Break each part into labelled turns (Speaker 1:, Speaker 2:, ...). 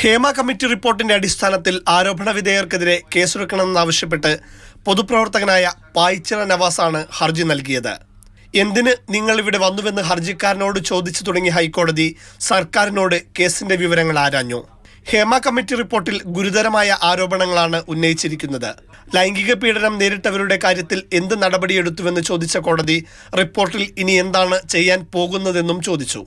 Speaker 1: Hema committee റിപ്പോർട്ടിന്റെ അടിസ്ഥാനത്തിൽ ആരോപണ വിധേയർക്കെതിരെ കേസെടുക്കണമെന്നാവശ്യപ്പെട്ട് പൊതുപ്രവർത്തകനായ പായിച്ചിറ നവാസാണ് ഹർജി നൽകിയത്. എന്തിന് നിങ്ങൾ ഇവിടെ വന്നുവെന്ന് ഹർജിക്കാരനോട് ചോദിച്ചു തുടങ്ങിയ ഹൈക്കോടതി സർക്കാരിനോട് കേസിന്റെ വിവരങ്ങൾ ആരാഞ്ഞു. ഹേമ കമ്മിറ്റി റിപ്പോർട്ടിൽ ഗുരുതരമായ ആരോപണങ്ങളാണ് ഉന്നയിച്ചിരിക്കുന്നത്. ലൈംഗിക പീഡനം നേരിട്ടവരുടെ കാര്യത്തിൽ എന്ത് നടപടിയെടുത്തുവെന്ന് ചോദിച്ച കോടതി റിപ്പോർട്ടിൽ ഇനി എന്താണ് ചെയ്യാൻ പോകുന്നതെന്നും ചോദിച്ചു.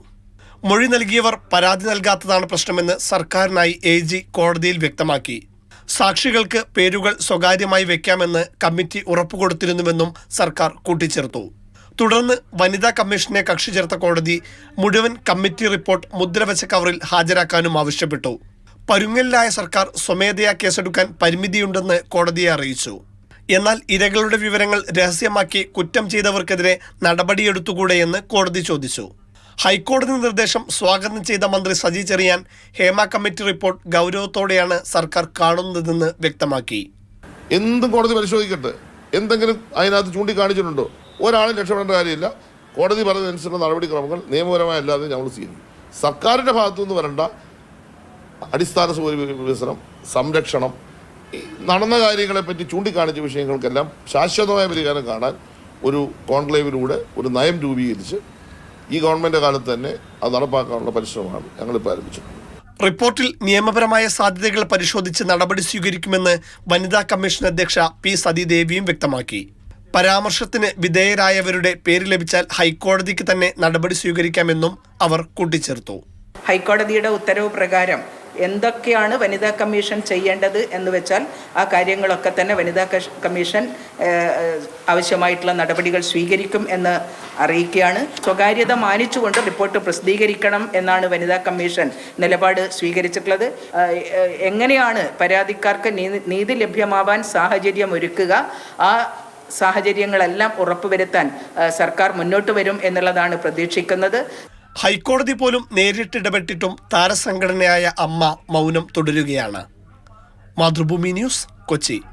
Speaker 1: മൊഴി നൽകിയവർ പരാതി നൽകാത്തതാണ് പ്രശ്നമെന്ന് സർക്കാരിനായി AG കോടതിയിൽ വ്യക്തമാക്കി. സാക്ഷികൾക്ക് പേരുകൾ സ്വകാര്യമായി വെക്കാമെന്ന് കമ്മിറ്റി ഉറപ്പുകൊടുത്തിരുന്നുവെന്നും സർക്കാർ കൂട്ടിച്ചേർത്തു. തുടർന്ന് വനിതാ കമ്മീഷനെ കക്ഷി ചേർത്ത കോടതി മുഴുവൻ കമ്മിറ്റി റിപ്പോർട്ട് മുദ്രവെച്ച കവറിൽ ഹാജരാക്കാനും ആവശ്യപ്പെട്ടു. പരുങ്ങലിലായ സർക്കാർ സ്വമേധയാ കേസെടുക്കാൻ പരിമിതിയുണ്ടെന്ന് കോടതിയെ അറിയിച്ചു. എന്നാൽ ഇരകളുടെ വിവരങ്ങൾ രഹസ്യമാക്കി കുറ്റം ചെയ്തവർക്കെതിരെ നടപടിയെടുത്തുകൂടെയെന്ന് കോടതി ചോദിച്ചു. ഹൈക്കോടതി നിർദ്ദേശം സ്വാഗതം ചെയ്ത മന്ത്രി സജി ചെറിയാൻ ഹേമ കമ്മിറ്റി റിപ്പോർട്ട് ഗൗരവത്തോടെയാണ് സർക്കാർ കാണുന്നതെന്ന് വ്യക്തമാക്കി.
Speaker 2: എന്തും കോടതി പരിശോധിക്കട്ടെ. എന്തെങ്കിലും അതിനകത്ത് ചൂണ്ടിക്കാണിച്ചിട്ടുണ്ടോ? ഒരാളും രക്ഷപ്പെടേണ്ട കാര്യമില്ല. കോടതി പറഞ്ഞതനുസരിച്ചുള്ള നടപടിക്രമങ്ങൾ നിയമപരമായല്ലാതെ ഞങ്ങൾ സ്വീകരിക്കും. സർക്കാരിൻ്റെ ഭാഗത്തുനിന്ന് വരേണ്ട അടിസ്ഥാന സൗകര്യ വികസനം, സംരക്ഷണം, നടന്ന കാര്യങ്ങളെപ്പറ്റി ചൂണ്ടിക്കാണിച്ച വിഷയങ്ങൾക്കെല്ലാം ശാശ്വതമായ പരിഹാരം കാണാൻ ഒരു കോൺക്ലേവിലൂടെ ഒരു നയം രൂപീകരിച്ച് ഈ ഗവൺമെൻറ് കാലത്ത് തന്നെ അത് നടപ്പാക്കാനുള്ള പരിശ്രമമാണ് ഞങ്ങളിപ്പോൾ ആരംഭിച്ചത്.
Speaker 1: റിപ്പോർട്ടിൽ നിയമപരമായ സാധ്യതകൾ പരിശോധിച്ച് നടപടി സ്വീകരിക്കുമെന്ന് വനിതാ കമ്മീഷൻ അധ്യക്ഷ P. സതീദേവിയും വ്യക്തമാക്കി. പരാമർശത്തിന് വിധേയരായവരുടെ പേര് ലഭിച്ചാൽ ഹൈക്കോടതിക്ക് തന്നെ നടപടി സ്വീകരിക്കാമെന്നും അവർ കൂട്ടിച്ചേർത്തു.
Speaker 3: ഹൈക്കോടതിയുടെ ഉത്തരവ് പ്രകാരം എന്തൊക്കെയാണ് വനിതാ കമ്മീഷൻ ചെയ്യേണ്ടത് എന്ന് വെച്ചാൽ ആ കാര്യങ്ങളൊക്കെ തന്നെ വനിതാ കമ്മീഷൻ ആവശ്യമായിട്ടുള്ള നടപടികൾ സ്വീകരിക്കും എന്ന് അറിയിക്കുകയാണ്. സ്വകാര്യത മാനിച്ചുകൊണ്ട് റിപ്പോർട്ട് പ്രസിദ്ധീകരിക്കണം എന്നാണ് വനിതാ കമ്മീഷൻ നിലപാട് സ്വീകരിച്ചിട്ടുള്ളത്. എങ്ങനെയാണ് പരാതിക്കാർക്ക് നീതി ലഭ്യമാവാൻ സാഹചര്യം ഒരുക്കുക, ആ സാഹചര്യങ്ങളെല്ലാം ഉറപ്പുവരുത്താൻ സർക്കാർ മുന്നോട്ട് വരും എന്നുള്ളതാണ് പ്രതീക്ഷിക്കുന്നത്.
Speaker 1: ഹൈക്കോടതി പോലും നേരിട്ടിടപെട്ടിട്ടും താരസംഘടനയായ അമ്മ മൗനം തുടരുകയാണ്. മാതൃഭൂമി ന്യൂസ്, കൊച്ചി.